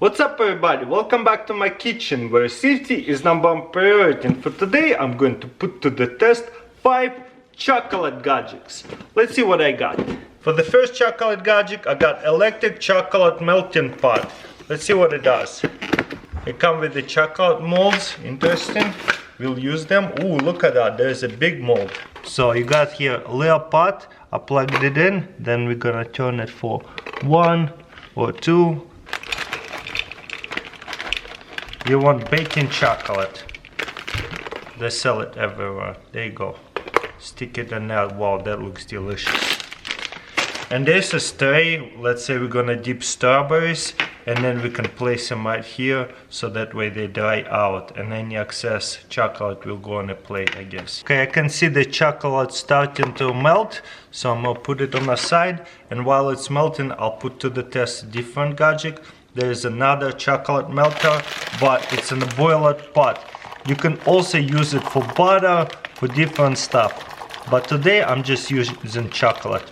What's up everybody, welcome back to my kitchen where safety is number one priority, and for today I'm going to put to the test 5 chocolate gadgets. Let's see what I got. For the first chocolate gadget I got electric chocolate melting pot. Let's see what it does. It comes with the chocolate molds, interesting. We'll use them. Ooh, look at that, there's a big mold. So you got here a little pot, I plugged it in, then we're gonna turn it for 1 or 2. You want baking chocolate. They sell it everywhere. There you go. Stick it in there. Wow, that looks delicious. And there's a tray. Let's say we're gonna dip strawberries, and then we can place them right here so that way they dry out, and any excess chocolate will go on a plate, I guess. Okay, I can see the chocolate starting to melt, so I'm gonna put it on the side, and while it's melting I'll put to the test a different gadget. There's another chocolate melter, but it's in a boiler pot. You can also use it for butter, for different stuff. But today I'm just using chocolate.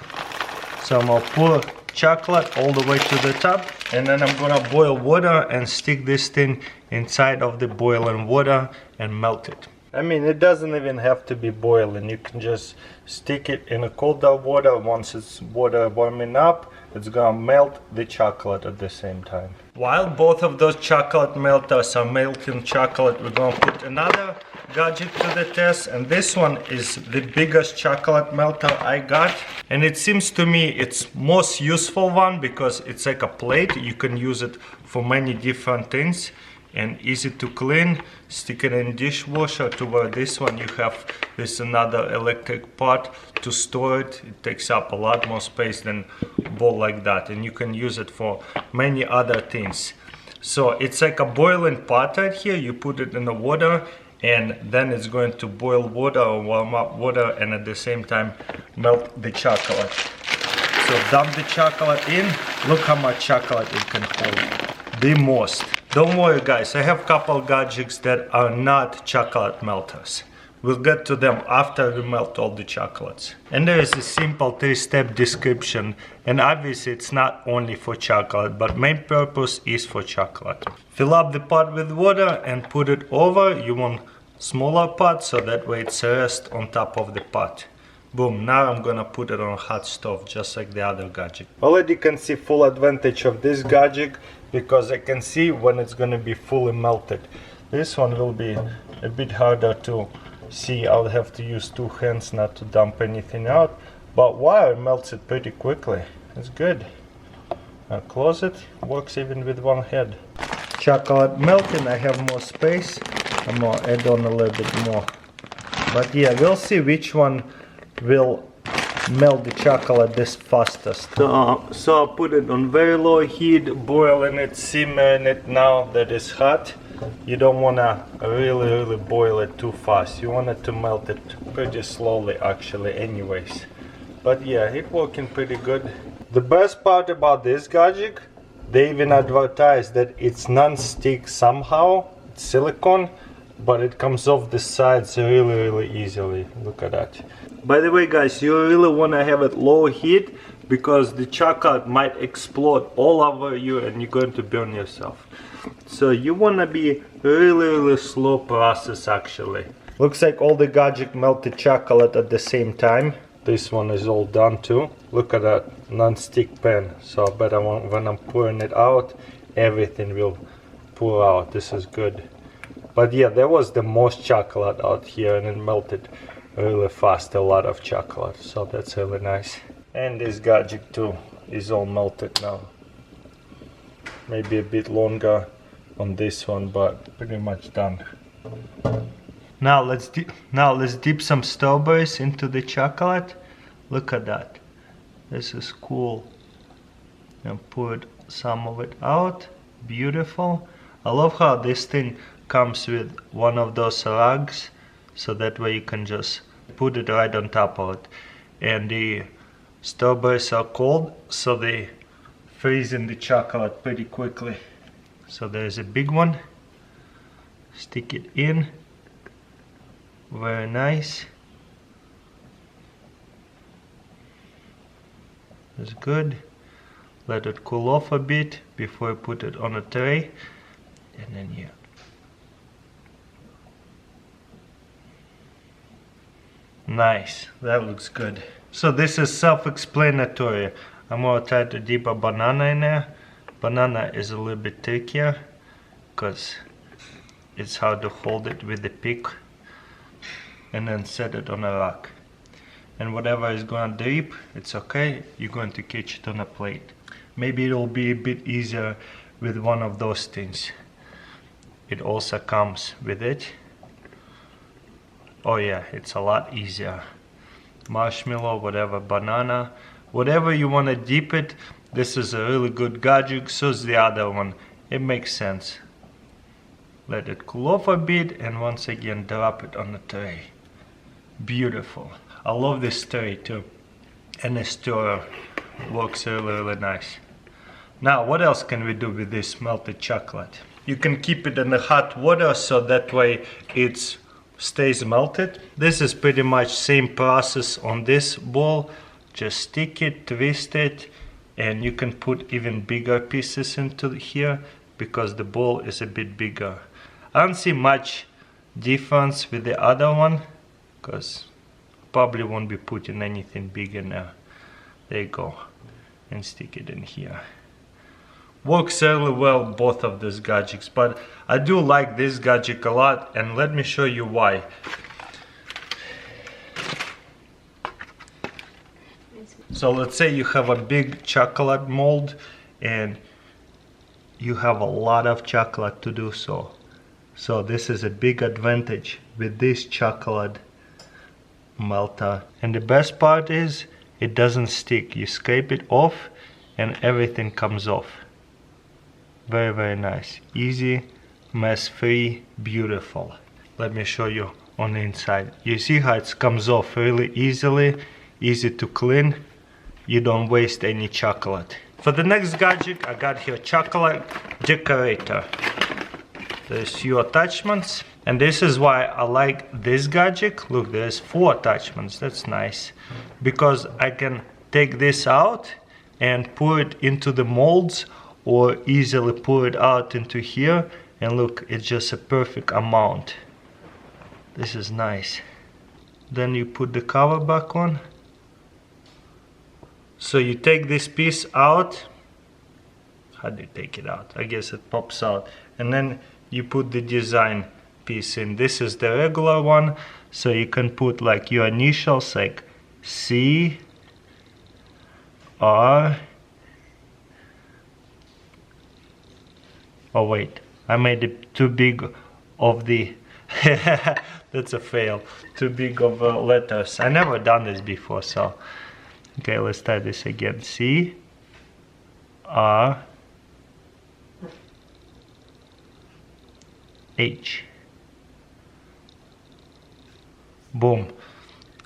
So I'm gonna pour chocolate all the way to the top, and then I'm gonna boil water and stick this thing inside of the boiling water and melt it. I mean, it doesn't even have to be boiling. You can just stick it in a colder water. Once it's water warming up, it's gonna melt the chocolate at the same time. While both of those chocolate melters are melting chocolate, we're gonna put another gadget to the test, and this one is the biggest chocolate melter I got, and it seems to me it's most useful one because it's like a plate. You can use it for many different things and easy to clean. Stick it in dishwasher. To where this one you have this another electric pot to store it. It takes up a lot more space than a bowl like that, and you can use it for many other things. So it's like a boiling pot right here. You put it in the water, and then it's going to boil water or warm up water, and at the same time melt the chocolate. So dump the chocolate in. Look how much chocolate it can hold. The most. Don't worry guys, I have couple gadgets that are not chocolate melters. We'll get to them after we melt all the chocolates. And there is a simple 3-step description, and obviously it's not only for chocolate, but main purpose is for chocolate. Fill up the pot with water and put it over. You want smaller pot so that way it's rests on top of the pot. Boom, now I'm gonna put it on a hot stove just like the other gadget. Already can see full advantage of this gadget because I can see when it's gonna be fully melted. This one will be a bit harder to see. I'll have to use 2 hands not to dump anything out, but wow, it melts it pretty quickly. It's good. Now close it. Works even with one hand. Chocolate melting, I have more space. I'm gonna add on a little bit more. But yeah, we'll see which one will melt the chocolate this fastest. So I put it on very low heat, boiling it, simmering it now that it's hot. You don't wanna really boil it too fast. You want it to melt it pretty slowly actually anyways. But yeah, it's working pretty good. The best part about this gadget, they even advertise that it's non-stick somehow. It's silicone, but it comes off the sides really easily. Look at that. By the way guys, you really want to have it low heat because the chocolate might explode all over you and you're going to burn yourself. So you want to be really slow process actually. Looks like all the gadget melted chocolate at the same time. This one is all done too. Look at that non-stick pan. So I bet when I'm pouring it out, everything will pour out. This is good. But yeah, there was the most chocolate out here and it melted really fast, a lot of chocolate, so that's really nice. And this gadget too is all melted now. Maybe a bit longer on this one, but pretty much done. Now let's dip some strawberries into the chocolate. Look at that. This is cool. And put some of it out. Beautiful. I love how this thing comes with one of those rugs, so that way you can just put it right on top of it. And the strawberries are cold, so they freeze in the chocolate pretty quickly. So there's a big one. Stick it in. Very nice. That's good. let it cool off a bit before I put it on a tray, and then here. Nice, that looks good. So this is self-explanatory. I'm gonna try to dip a banana in there. Banana is a little bit trickier because it's hard to hold it with the pick, and then set it on a rack. And whatever is gonna drip, it's okay, you're going to catch it on a plate. Maybe it'll be a bit easier with one of those things. It also comes with it. Oh yeah, it's a lot easier. Marshmallow, whatever, banana, whatever you want to dip it. This is a really good gadget, so is the other one. It makes sense. Let it cool off a bit, and once again drop it on the tray. Beautiful. I love this tray too. And the stirrer works really nice. Now what else can we do with this melted chocolate? You can keep it in the hot water so that way it stays melted. This is pretty much same process on this ball. Just stick it, twist it, and you can put even bigger pieces into here because the ball is a bit bigger. I don't see much difference with the other one because probably won't be putting anything big in there. There you go. And stick it in here. Works really well, both of these gadgets, but I do like this gadget a lot, and let me show you why. So let's say you have a big chocolate mold and you have a lot of chocolate to do so. So this is a big advantage with this chocolate melter. And the best part is it doesn't stick. You scrape it off and everything comes off. Very nice. Easy, mess free, beautiful. Let me show you on the inside. You see how it comes off really easily, easy to clean. You don't waste any chocolate. For the next gadget, I got here chocolate decorator. There's few attachments, and this is why I like this gadget. Look, there's 4 attachments. That's nice because I can take this out and pour it into the molds, or easily pour it out into here, and look, it's just a perfect amount. This is nice. Then you put the cover back on. So you take this piece out. How do you take it out? I guess it pops out, and then you put the design piece in. This is the regular one, so you can put like your initials, like C, R. Oh wait, I made it too big of the that's a fail. Too big of letters. I never done this before, so okay, let's try this again. C, R, H. Boom.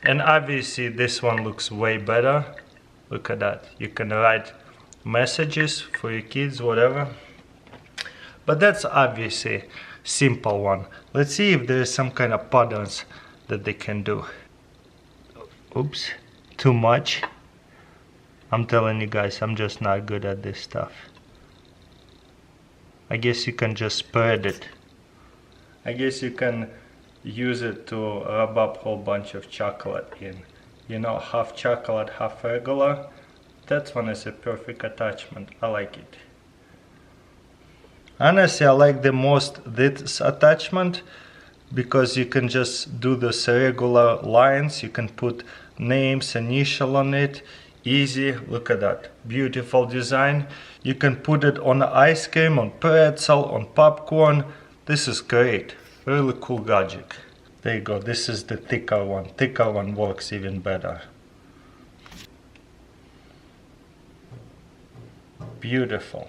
And obviously this one looks way better. Look at that. You can write messages for your kids, whatever. But that's obviously simple one. Let's see if there's some kind of patterns that they can do. Oops, too much. I'm telling you guys, I'm just not good at this stuff. I guess you can just spread it. I guess you can use it to rub up a whole bunch of chocolate in. You know, half chocolate, half regular. That one is a perfect attachment. I like it. Honestly, I like the most this attachment because you can just do this regular lines. You can put names, initial on it. Easy. Look at that. Beautiful design. You can put it on ice cream, on pretzel, on popcorn. This is great. Really cool gadget. There you go. This is the thicker one. Thicker one works even better. Beautiful.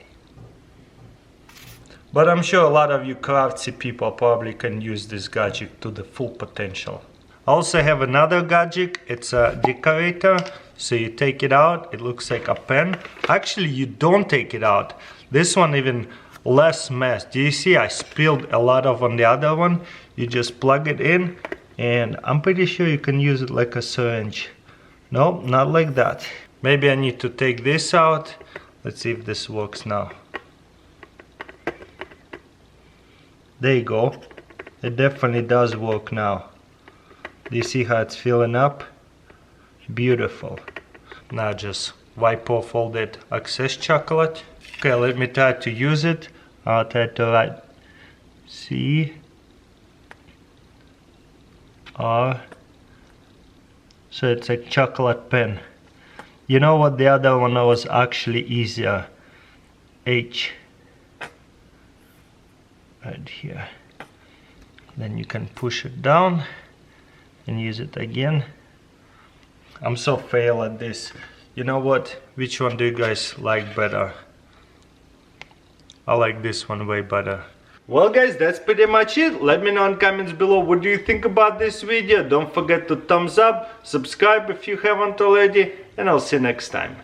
But I'm sure a lot of you craftsy people probably can use this gadget to the full potential. I also have another gadget. It's a decorator. So you take it out. It looks like a pen. Actually, you don't take it out. This one even less mess. Do you see I spilled a lot of on the other one? You just plug it in, and I'm pretty sure you can use it like a syringe. No, not like that. Maybe I need to take this out. Let's see if this works now. There you go. It definitely does work now. Do you see how it's filling up? Beautiful. Now just wipe off all that excess chocolate. Okay, let me try to use it. I'll try to write C R. So it's a chocolate pen. You know what, the other one was actually easier. H. Right here. Then you can push it down and use it again. I'm so fail at this. You know what? Which one do you guys like better? I like this one way better. Well guys, that's pretty much it. Let me know in comments below what do you think about this video. Don't forget to thumbs up, subscribe if you haven't already, and I'll see you next time.